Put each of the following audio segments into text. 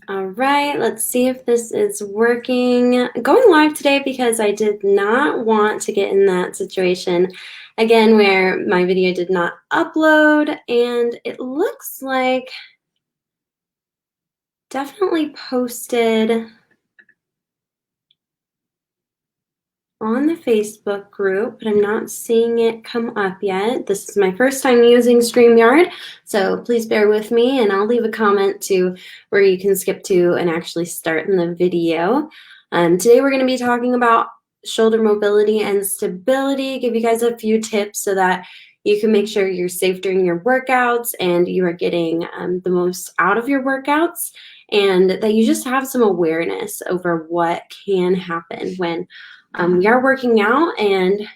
All right, let's see if this is working. Going live today because I did not want to get in that situation again where my video did not upload, and it looks like definitely posted on the Facebook group, but I'm not seeing it come up yet. This is my first time using StreamYard, so please bear with me, and I'll leave a comment to where you can skip to and actually start in the video. Today we're going to be talking about shoulder mobility and stability, give you guys a few tips so that you can make sure you're safe during your workouts and you are getting the most out of your workouts, and that you just have some awareness over what can happen when we are working out. And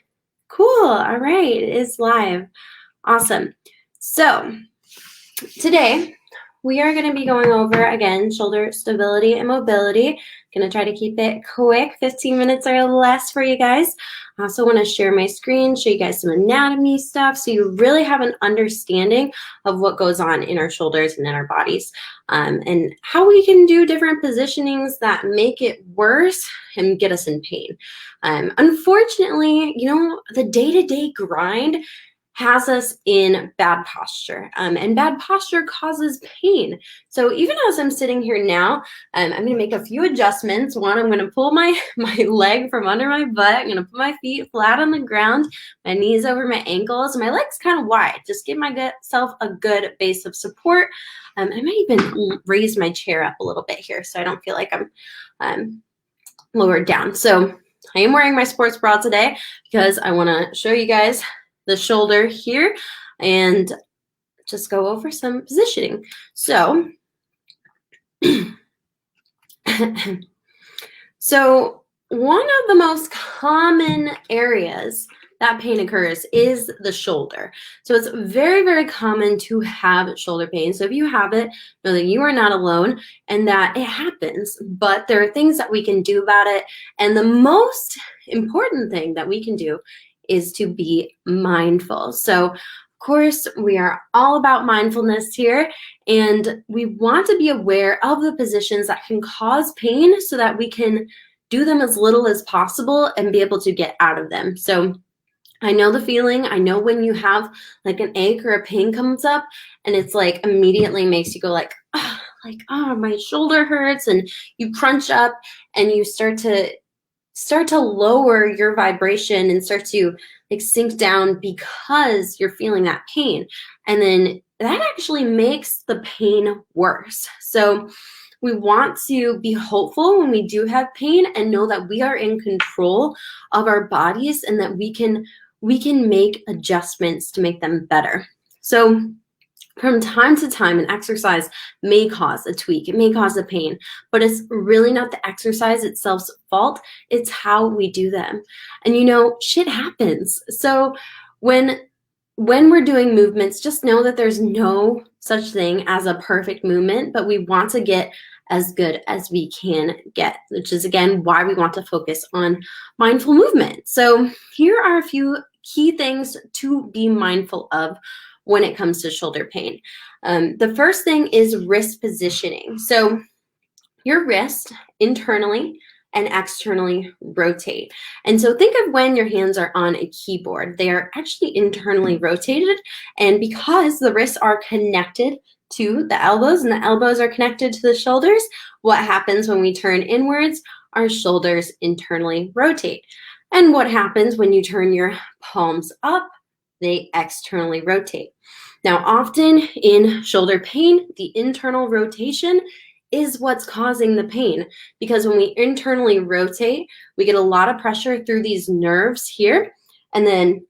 cool. All right, it is live. Awesome. So today we are going to be going over again shoulder stability and mobility. Going to try to keep it quick, 15 minutes or less for you guys. I also want to share my screen, show you guys some anatomy stuff so you really have an understanding of what goes on in our shoulders and in our bodies, and how we can do different positionings that make it worse and get us in pain. Unfortunately, the day-to-day grind has us in bad posture, and bad posture causes pain. So even as I'm sitting here now, I'm going to make a few adjustments. One, I'm going to pull my leg from under my butt. I'm going to put my feet flat on the ground, my knees over my ankles, my legs kind of wide. Just give myself a good base of support. I might even raise my chair up a little bit here so I don't feel like I'm lowered down. So I am wearing my sports bra today because I want to show you guys the shoulder here and just go over some positioning. So, so one of the most common areas that pain occurs is the shoulder. So it's very, very common to have shoulder pain. So if you have it, know that you are not alone and that it happens, but there are things that we can do about it. And the most important thing that we can do is to be mindful. So of course, we are all about mindfulness here, and we want to be aware of the positions that can cause pain so that we can do them as little as possible and be able to get out of them. So I know the feeling. I know when you have like an ache or a pain comes up and it's like immediately makes you go like, oh, my shoulder hurts, and you crunch up and you start to lower your vibration and start to like sink down because you're feeling that pain. And then that actually makes the pain worse. So we want to be hopeful when we do have pain and know that we are in control of our bodies and that we can make adjustments to make them better. So from time to time, an exercise may cause a tweak, it may cause a pain, but it's really not the exercise itself's fault, it's how we do them. And shit happens. So when we're doing movements, just know that there's no such thing as a perfect movement, but we want to get as good as we can get, which is again why we want to focus on mindful movement. So here are a few key things to be mindful of when it comes to shoulder pain. The first thing is wrist positioning. So your wrist internally and externally rotate. And so think of when your hands are on a keyboard. They are actually internally rotated, and because the wrists are connected to the elbows and the elbows are connected to the shoulders, what happens when we turn inwards? Our shoulders internally rotate. And what happens when you turn your palms up? They externally rotate. Now, often in shoulder pain, the internal rotation is what's causing the pain, because when we internally rotate, we get a lot of pressure through these nerves here, and then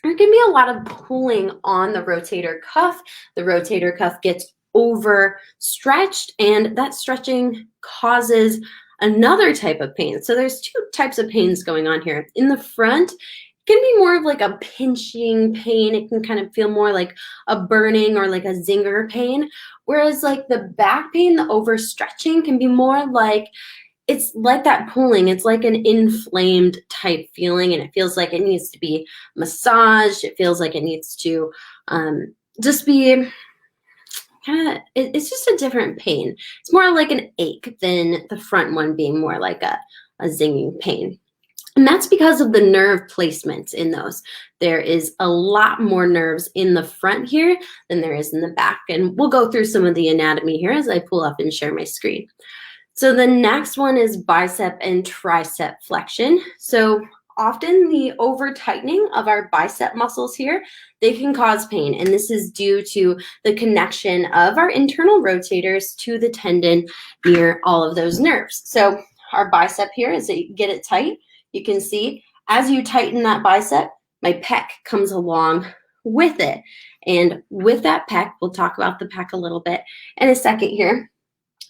there can be a lot of pulling on the rotator cuff. The rotator cuff gets overstretched, and that stretching causes another type of pain. So there's two types of pains going on here. In the front, it can be more of like a pinching pain. It can kind of feel more like a burning or like a zinger pain. Whereas like the back pain, the overstretching, can be more like, it's like that pulling. It's like an inflamed type feeling, and it feels like it needs to be massaged. It feels like it needs to just be it's just a different pain. It's more like an ache than the front one being more like a zinging pain. And that's because of the nerve placements in those. There is a lot more nerves in the front here than there is in the back. And we'll go through some of the anatomy here as I pull up and share my screen. So the next one is bicep and tricep flexion. So often the over tightening of our bicep muscles here, they can cause pain. And this is due to the connection of our internal rotators to the tendon near all of those nerves. So our bicep here, as you get it tight, you can see as you tighten that bicep, my pec comes along with it. And with that pec, we'll talk about the pec a little bit in a second here.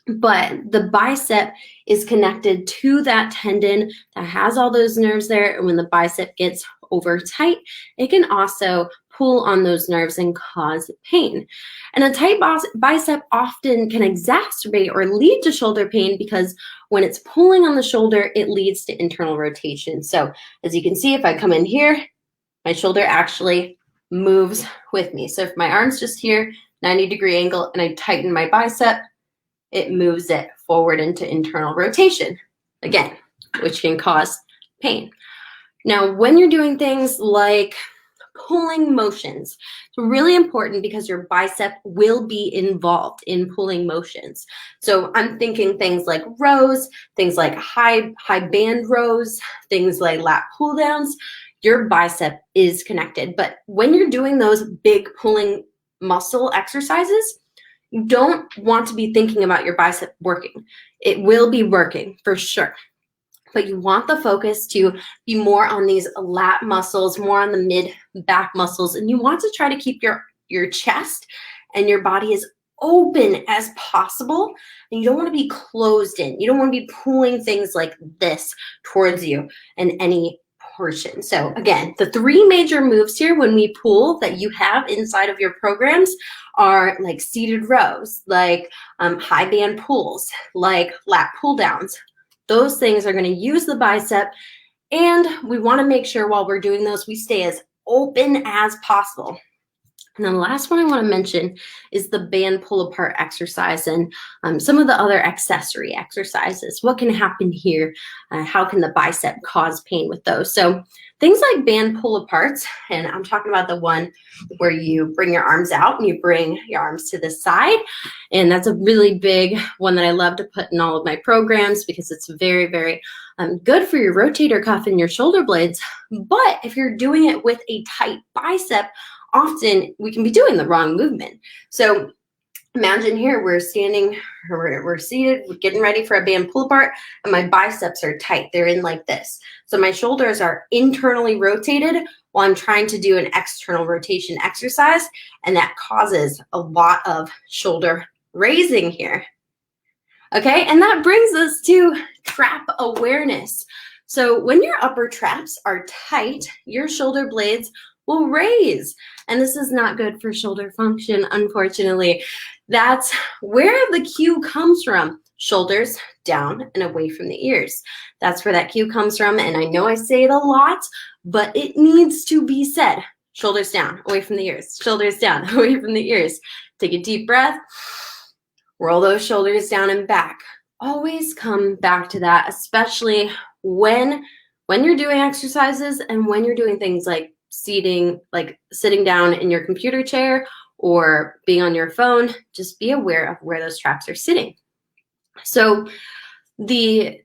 But the bicep is connected to that tendon that has all those nerves there. And when the bicep gets over tight, it can also pull on those nerves and cause pain. And a tight bicep often can exacerbate or lead to shoulder pain because when it's pulling on the shoulder, it leads to internal rotation. So as you can see, if I come in here, my shoulder actually moves with me. So if my arm's just here, 90-degree angle, and I tighten my bicep, it moves it forward into internal rotation, again, which can cause pain. Now, when you're doing things like pulling motions, it's really important because your bicep will be involved in pulling motions. So I'm thinking things like rows, things like high band rows, things like lat pull downs. Your bicep is connected. But when you're doing those big pulling muscle exercises, you don't want to be thinking about your bicep working. It will be working for sure. But you want the focus to be more on these lat muscles, more on the mid-back muscles, and you want to try to keep your chest and your body as open as possible, and you don't want to be closed in. You don't want to be pulling things like this towards you in any portion. So again, the three major moves here when we pull that you have inside of your programs are like seated rows, like high band pulls, like lat pull downs. Those things are going to use the bicep, and we want to make sure while we're doing those, we stay as open as possible. And then the last one I want to mention is the band pull apart exercise and some of the other accessory exercises. What can happen here? How can the bicep cause pain with those? So things like band pull aparts, and I'm talking about the one where you bring your arms out and you bring your arms to the side. And that's a really big one that I love to put in all of my programs because it's very, very good for your rotator cuff and your shoulder blades. But if you're doing it with a tight bicep, often we can be doing the wrong movement. So imagine here we're standing, or we're seated, we're getting ready for a band pull apart, and my biceps are tight. They're in like this. So my shoulders are internally rotated while I'm trying to do an external rotation exercise, and that causes a lot of shoulder raising here. Okay, and that brings us to trap awareness. So when your upper traps are tight, your shoulder blades will raise. And this is not good for shoulder function, unfortunately. That's where the cue comes from. Shoulders down and away from the ears. That's where that cue comes from. And I know I say it a lot, but it needs to be said. Shoulders down, away from the ears. Shoulders down, away from the ears. Take a deep breath. Roll those shoulders down and back. Always come back to that, especially when you're doing exercises and when you're doing things like sitting down in your computer chair or being on your phone. Just be aware of where those traps are sitting. So the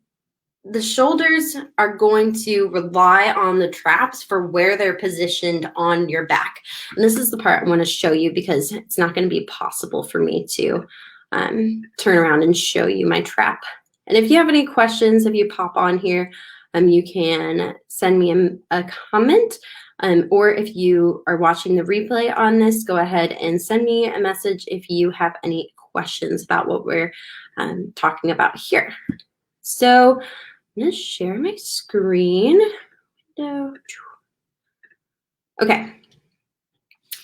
shoulders are going to rely on the traps for where they're positioned on your back. And this is the part I want to show you because it's not going to be possible for me to turn around and show you my trap. And if you have any questions, if you pop on here, you can send me a comment. Or if you are watching the replay on this, go ahead and send me a message if you have any questions about what we're talking about here. So I'm going to share my screen. Okay.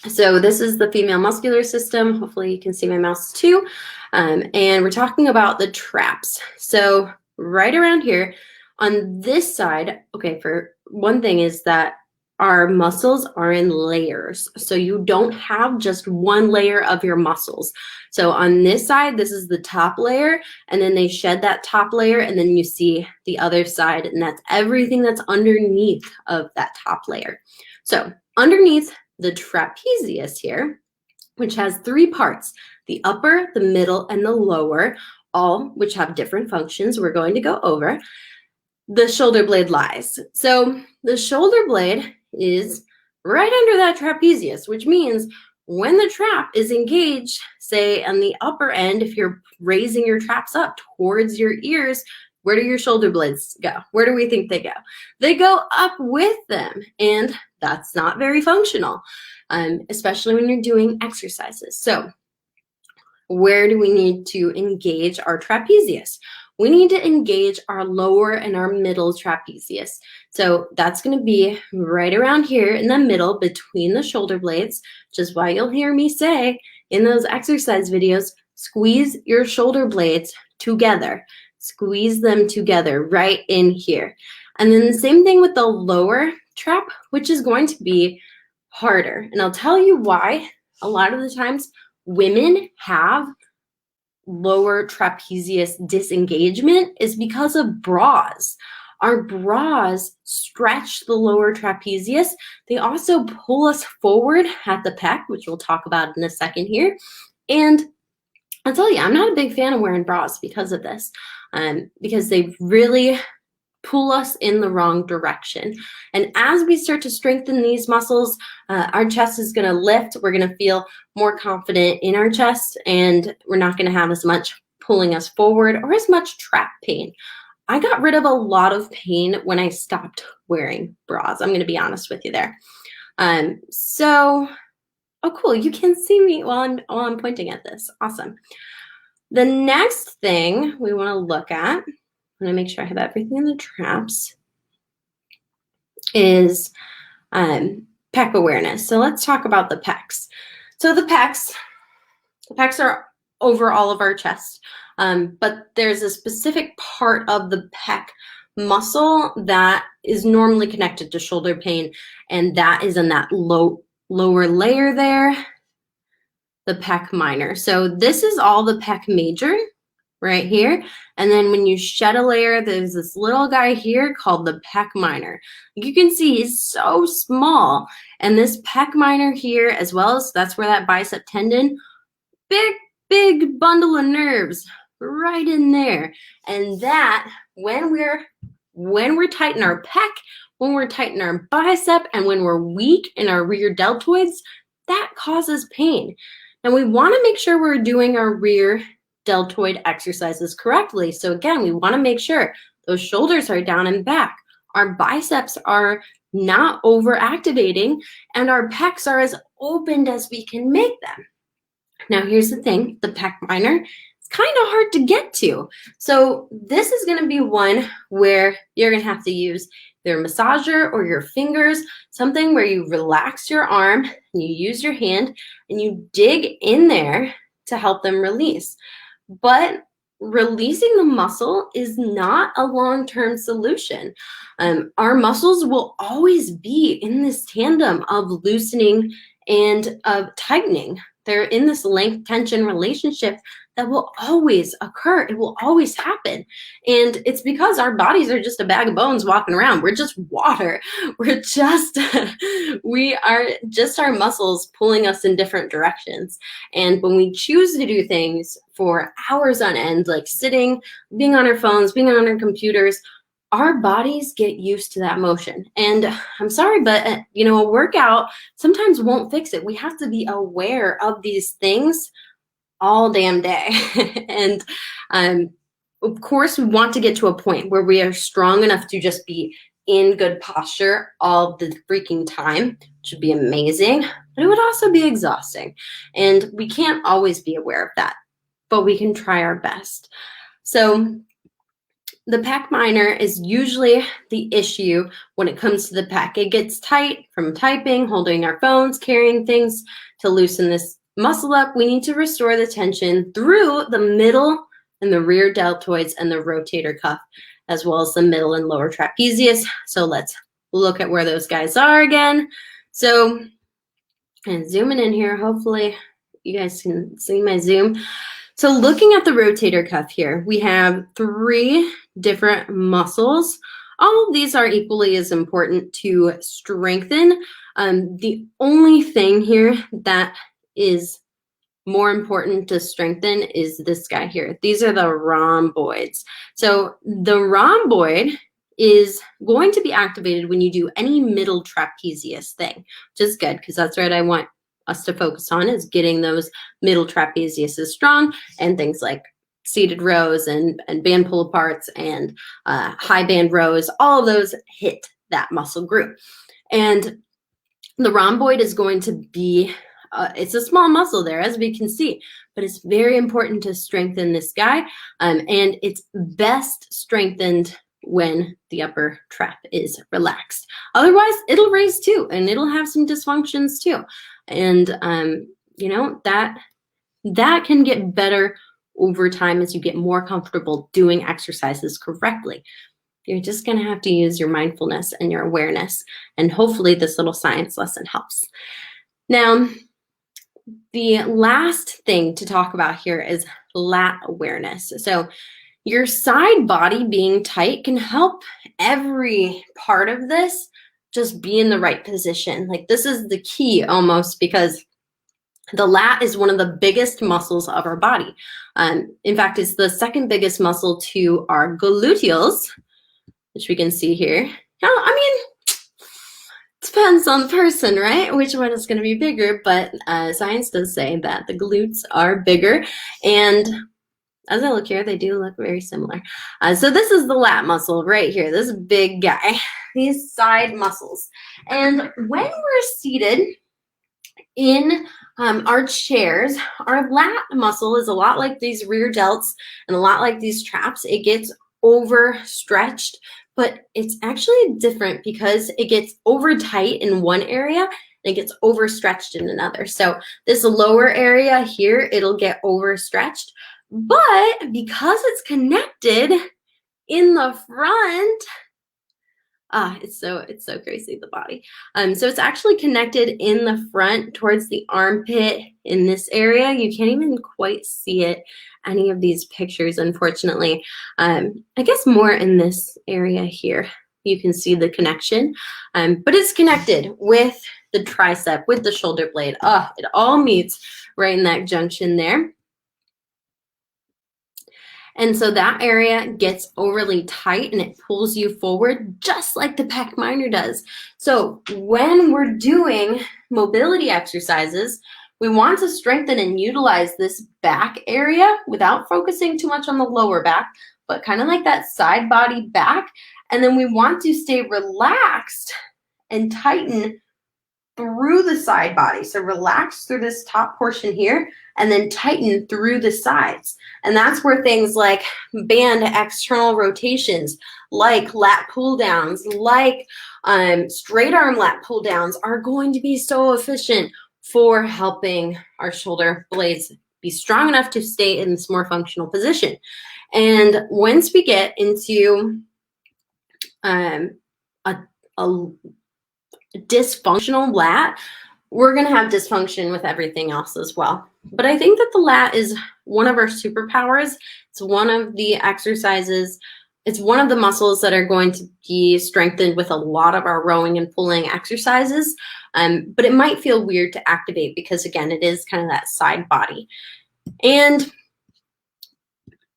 So this is the female muscular system. Hopefully you can see my mouse too. And we're talking about the traps. So right around here on this side, okay, for one thing is that our muscles are in layers. So you don't have just one layer of your muscles. So on this side, this is the top layer, and then they shed that top layer, and then you see the other side, and that's everything that's underneath of that top layer. So underneath the trapezius here, which has three parts, the upper, the middle, and the lower, all which have different functions we're going to go over, the shoulder blade lies. So the shoulder blade is right under that trapezius, which means when the trap is engaged, say on the upper end, if you're raising your traps up towards your ears, where do your shoulder blades go? Where do we think they go? They go up with them, and that's not very functional, especially when you're doing exercises. So where do we need to engage our trapezius? We need to engage our lower and our middle trapezius. So that's going to be right around here in the middle between the shoulder blades, which is why you'll hear me say in those exercise videos, squeeze your shoulder blades together. Squeeze them together right in here. And then the same thing with the lower trap, which is going to be harder. And I'll tell you why. A lot of the times women have lower trapezius disengagement is because of bras. Our bras stretch the lower trapezius. They also pull us forward at the pec, which we'll talk about in a second here. And I'll tell you, I'm not a big fan of wearing bras because of this, because they really pull us in the wrong direction. And as we start to strengthen these muscles, our chest is going to lift. We're going to feel more confident in our chest, and we're not going to have as much pulling us forward or as much trap pain. I got rid of a lot of pain when I stopped wearing bras. I'm going to be honest with you there. Oh, cool. You can see me while I'm pointing at this. Awesome. The next thing we want to look at, I'm going to make sure I have everything in the traps, is Peck Awareness. So let's talk about the pecs. So the pecs are over all of our chest, but there's a specific part of the pec muscle that is normally connected to shoulder pain, and that is in that lower layer there, the Pec Minor. So this is all the Pec Major right here. And then when you shed a layer, there's this little guy here called the Pec Minor. You can see he's so small. And this Pec Minor here, as well as that's where that bicep tendon, big bundle of nerves right in there. And that when we're tight in our pec, when we're tight in our bicep, and when we're weak in our rear deltoids, that causes pain. And we want to make sure we're doing our rear deltoid exercises correctly. So again, we want to make sure those shoulders are down and back, our biceps are not overactivating, and our pecs are as opened as we can make them. Now here's the thing, the Pec Minor, it's kind of hard to get to. So this is going to be one where you're going to have to use their massager or your fingers, something where you relax your arm and you use your hand and you dig in there to help them release. But releasing the muscle is not a long-term solution. Our muscles will always be in this tandem of loosening and of tightening. They're in this length-tension relationship that will always occur. It will always happen. And it's because our bodies are just a bag of bones walking around. We're just water. We are just our muscles pulling us in different directions. And when we choose to do things for hours on end, like sitting, being on our phones, being on our computers, our bodies get used to that motion. And I'm sorry, but a workout sometimes won't fix it. We have to be aware of these things all damn day. And of course, we want to get to a point where we are strong enough to just be in good posture all the freaking time, which would be amazing, but it would also be exhausting. And we can't always be aware of that, but we can try our best. So the Pec Minor is usually the issue when it comes to the pec. It gets tight from typing, holding our phones, carrying things. To loosen this muscle up, we need to restore the tension through the middle and the rear deltoids and the rotator cuff, as well as the middle and lower trapezius. So let's look at where those guys are again. So, and zooming in here, hopefully you guys can see my zoom. So looking at the rotator cuff here, we have 3 different muscles. All of these are equally as important to strengthen. The only thing here that is more important to strengthen is this guy here. These are the rhomboids. So the rhomboid is going to be activated when you do any middle trapezius thing, which is good because that's what I want us to focus on, is getting those middle trapeziuses strong, and things like seated rows and band pull aparts and high band rows. All of those hit that muscle group. And the rhomboid is going to be, it's a small muscle there, as we can see, but it's very important to strengthen this guy. And it's best strengthened when the upper trap is relaxed. Otherwise, it'll raise too, and it'll have some dysfunctions too. And you know, that can get better over time as you get more comfortable doing exercises correctly. You're just going to have to use your mindfulness and your awareness, and hopefully this little science lesson helps. Now, the last thing to talk about here is lat awareness. So your side body being tight can help every part of this just be in the right position. Like, this is the key almost, because the lat is one of the biggest muscles of our body. In fact, it's the second biggest muscle to our gluteals, which we can see here. Now, I mean, it depends on the person, right? Which one is going to be bigger, but science does say that the glutes are bigger. And as I look here, they do look very similar. So this is the lat muscle right here, this big guy, these side muscles. And when we're seated in our chairs, our lat muscle is a lot like these rear delts and a lot like these traps. It gets overstretched, but it's actually different because it gets over tight in one area and it gets overstretched in another. So this lower area here, it'll get overstretched, but because it's connected in the front, it's so crazy, the body. So it's actually connected in the front towards the armpit in this area. You can't even quite see it, any of these pictures, unfortunately. I guess more in this area here, you can see the connection, but it's connected with the tricep, with the shoulder blade. It all meets right in that junction there. And so that area gets overly tight and it pulls you forward just like the Pec Minor does. So when we're doing mobility exercises, we want to strengthen and utilize this back area without focusing too much on the lower back, but kind of like that side body back. And then we want to stay relaxed and tighten through the side body. So relax through this top portion here and then tighten through the sides. And that's where things like band external rotations, like lat pull downs, like straight arm lat pull downs are going to be so efficient for helping our shoulder blades be strong enough to stay in this more functional position. And once we get into a dysfunctional lat, we're going to have dysfunction with everything else as well. But I think that the lat is one of our superpowers. It's one of the exercises, it's one of the muscles that are going to be strengthened with a lot of our rowing and pulling exercises. But it might feel weird to activate because, again, it is kind of that side body. And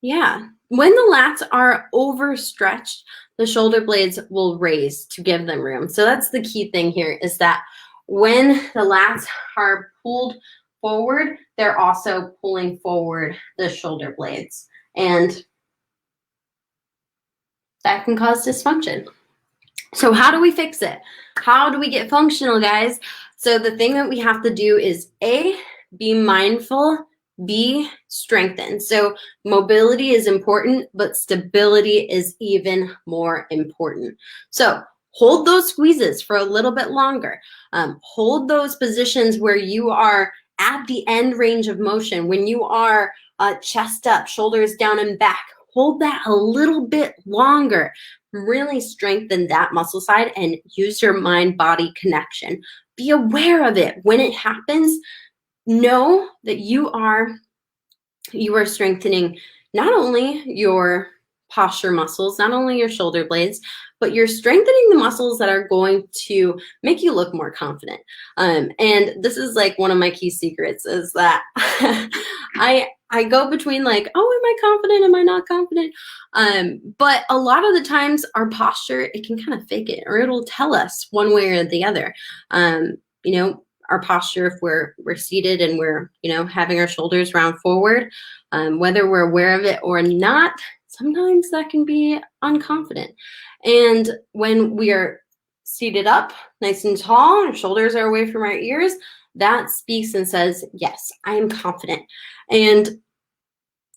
yeah, when the lats are overstretched, the shoulder blades will raise to give them room. So that's the key thing here, is that when the lats are pulled forward, they're also pulling forward the shoulder blades. And that can cause dysfunction. So how do we fix it? How do we get functional, guys? So the thing that we have to do is A, be mindful, B, strengthen. So mobility is important, but stability is even more important. So hold those squeezes for a little bit longer. Hold those positions where you are at the end range of motion, when you are chest up, shoulders down and back. Hold that a little bit longer. really strengthen that muscle side and use your mind-body connection. Be aware of it. When it happens, know that you are strengthening not only your posture muscles, not only your shoulder blades, but you're strengthening the muscles that are going to make you look more confident. And this is like one of my key secrets is that I go between like, oh, am I confident? Am I not confident? But a lot of the times our posture, it can kind of fake it, or it'll tell us one way or the other. You know, our posture, if we're seated and we're, you know, having our shoulders round forward, whether we're aware of it or not, sometimes that can be unconfident. And when we are seated up nice and tall, our shoulders are away from our ears, that speaks and says, yes, I am confident. And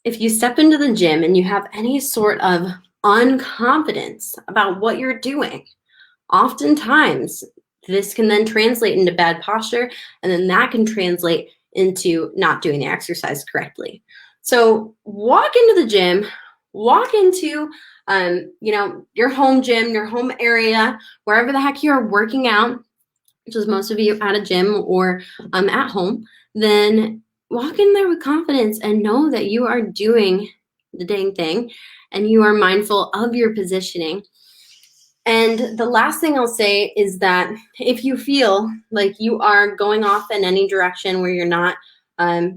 if you step into the gym and you have any sort of unconfidence about what you're doing, oftentimes this can then translate into bad posture, and then that can translate into not doing the exercise correctly. So walk into the gym, walk into you know, your home gym, your home area, wherever the heck you're working out, which is most of you at a gym or at home, then walk in there with confidence and know that you are doing the dang thing and you are mindful of your positioning. And the last thing I'll say is that if you feel like you are going off in any direction where you're not, I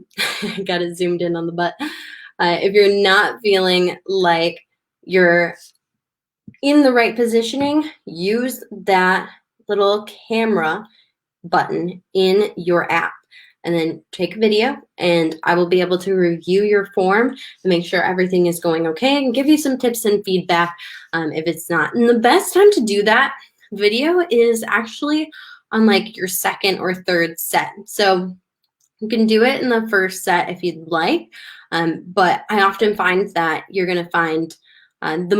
got it zoomed in on the butt, if you're not feeling like you're in the right positioning, use that little camera button in your app and then take a video, and I will be able to review your form and make sure everything is going okay and give you some tips and feedback if it's not. And the best time to do that video is actually on like your second or third set. So you can do it in the first set if you'd like, but I often find that you're going to find the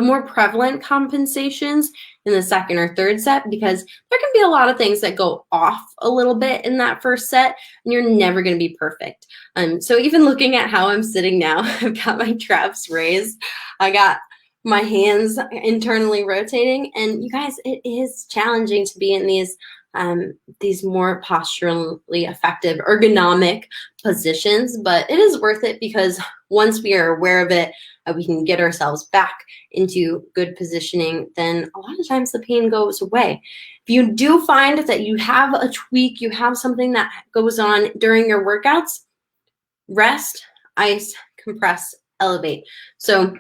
more prevalent compensations in the second or third set, because there can be a lot of things that go off a little bit in that first set, and you're never going to be perfect. So even looking at how I'm sitting now, I've got my traps raised, I got my hands internally rotating, and you guys, it is challenging to be in these more posturally effective, ergonomic positions, but it is worth it because once we are aware of it, we can get ourselves back into good positioning, then a lot of times the pain goes away. If you do find that you have a tweak, you have something that goes on during your workouts, rest, ice, compress, elevate. So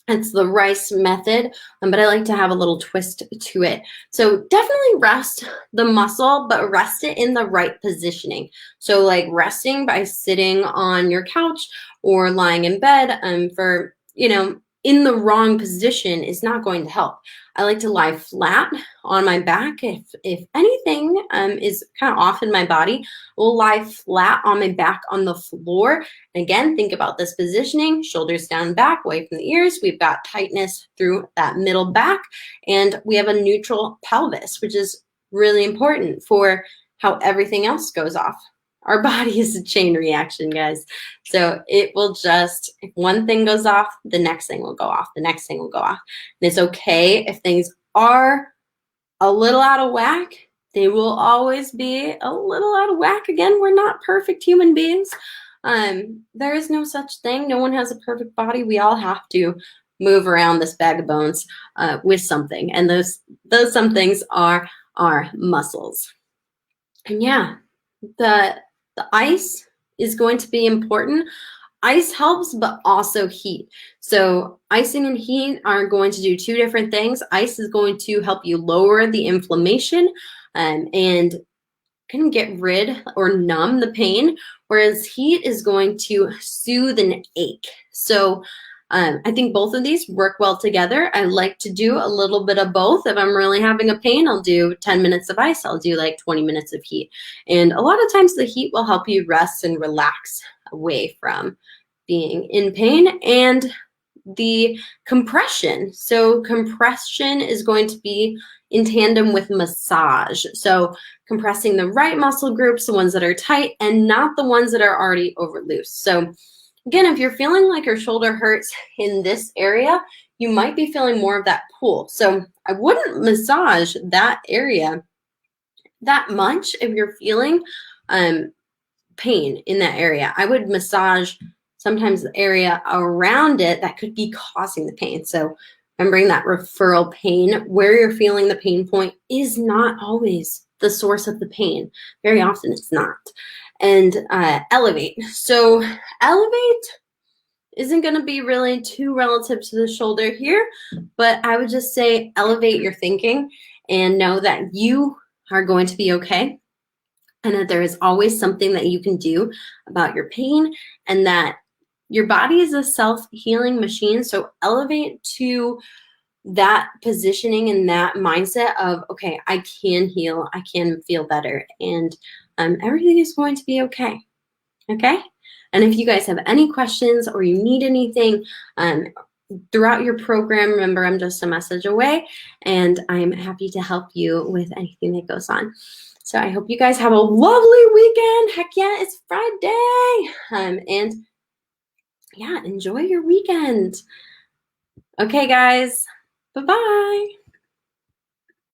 it's the RICE method, but I like to have a little twist to it. So definitely rest the muscle, but rest it in the right positioning. So like resting by sitting on your couch or lying in bed for, you know, in the wrong position is not going to help. I like to lie flat on my back. If anything is kind of off in my body, we'll lie flat on my back on the floor. And again, think about this positioning, shoulders down back, away from the ears. We've got tightness through that middle back, and we have a neutral pelvis, which is really important for how everything else goes off. Our body is a chain reaction, guys. So it will just, if one thing goes off, the next thing will go off, the next thing will go off. And it's okay if things are a little out of whack. They will always be a little out of whack. Again, we're not perfect human beings. There is no such thing. No one has a perfect body. We all have to move around this bag of bones with something. And those some things are our muscles. And yeah, the ice is going to be important. Ice helps, but also heat. So icing and heat are going to do two different things. Ice is going to help you lower the inflammation and can get rid or numb the pain, whereas heat is going to soothe an ache. So I think both of these work well together. I like to do a little bit of both. If I'm really having a pain, I'll do 10 minutes of ice. I'll do like 20 minutes of heat. And a lot of times the heat will help you rest and relax away from being in pain. And the compression. So compression is going to be in tandem with massage. So compressing the right muscle groups, the ones that are tight, and not the ones that are already over loose. So again, if you're feeling like your shoulder hurts in this area, you might be feeling more of that pull. So I wouldn't massage that area that much if you're feeling pain in that area. I would massage sometimes the area around it that could be causing the pain. So remembering that referral pain, where you're feeling the pain point is not always the source of the pain. Very often it's not. And elevate. So elevate isn't going to be really too relative to the shoulder here, but I would just say elevate your thinking and know that you are going to be okay, and that there is always something that you can do about your pain, and that your body is a self-healing machine. So elevate to that positioning and that mindset of, okay, I can heal, I can feel better, and everything is going to be okay. Okay? And if you guys have any questions or you need anything throughout your program, remember, I'm just a message away, and I'm happy to help you with anything that goes on. So I hope you guys have a lovely weekend. Heck yeah, it's Friday. And yeah, enjoy your weekend. Okay, guys. Bye-bye.